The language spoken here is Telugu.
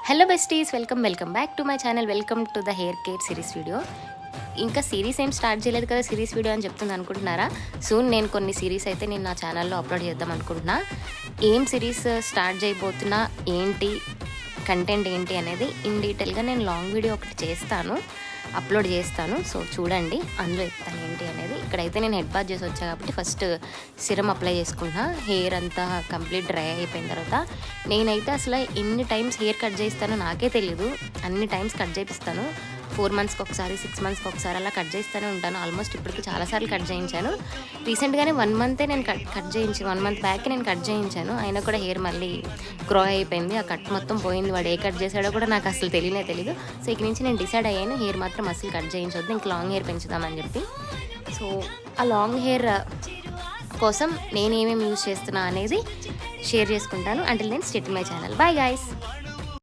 Hello besties, welcome back to my channel. Welcome to the hair care series video. ఇంకా సిరీస్ ఏం స్టార్ట్ చేయలేదు కదా, సిరీస్ వీడియో అని చెప్తుంది అనుకుంటున్నారా? సూన్ నేను కొన్ని సిరీస్ అయితే నేను నా ఛానల్లో అప్లోడ్ చేద్దాం అనుకుంటున్నా. ఏం సిరీస్ స్టార్ట్ చేయబోతున్నా, ఏంటి కంటెంట్ ఏంటి అనేది ఇన్ డీటెయిల్గా నేను లాంగ్ వీడియో ఒకటి చేస్తాను, అప్లోడ్ చేస్తాను. సో చూడండి, అందులో చెప్తాను ఏంటి అనేది. ఇక్కడైతే నేను హెడ్ బాత్ చేసి వచ్చా కాబట్టి ఫస్ట్ సిరమ్ అప్లై చేసుకుంటున్నా. హెయిర్ అంతా కంప్లీట్ డ్రై అయిపోయిన తర్వాత నేనైతే అసలు ఎన్ని టైమ్స్ హెయిర్ కట్ చేస్తానో నాకే తెలీదు. అన్ని టైమ్స్ కట్ చేపిస్తాను. 4 మంత్స్కి ఒకసారి, 6 మంత్స్కి ఒకసారి అలా కట్ చేస్తూనే ఉంటాను. ఆల్మోస్ట్ ఇప్పటికి చాలాసార్లు కట్ చేయించాను. రీసెంట్గానే 1 మంతే నేను కట్ చేయించాను. 1 మంత్ బ్యాక్ నేను కట్ చేయించాను. అయినా కూడా హెయిర్ మళ్ళీ గ్రో అయిపోయింది. ఆ కట్ మొత్తం పోయింది. వాడు ఏ కట్ చేశాడో కూడా నాకు అసలు తెలీదు. సో ఇక నుంచి నేను డిసైడ్ అయ్యాను, హెయిర్ మాత్రం అసలు కట్ చేయించొద్దు, ఇంక లాంగ్ హెయిర్ పెంచుదామని చెప్పి. సో ఆ లాంగ్ హెయిర్ కోసం నేనేమేమి యూజ్ చేస్తున్నా అనేది షేర్ చేసుకుంటాను. అంటిల్ నేను state my channel. Bye guys.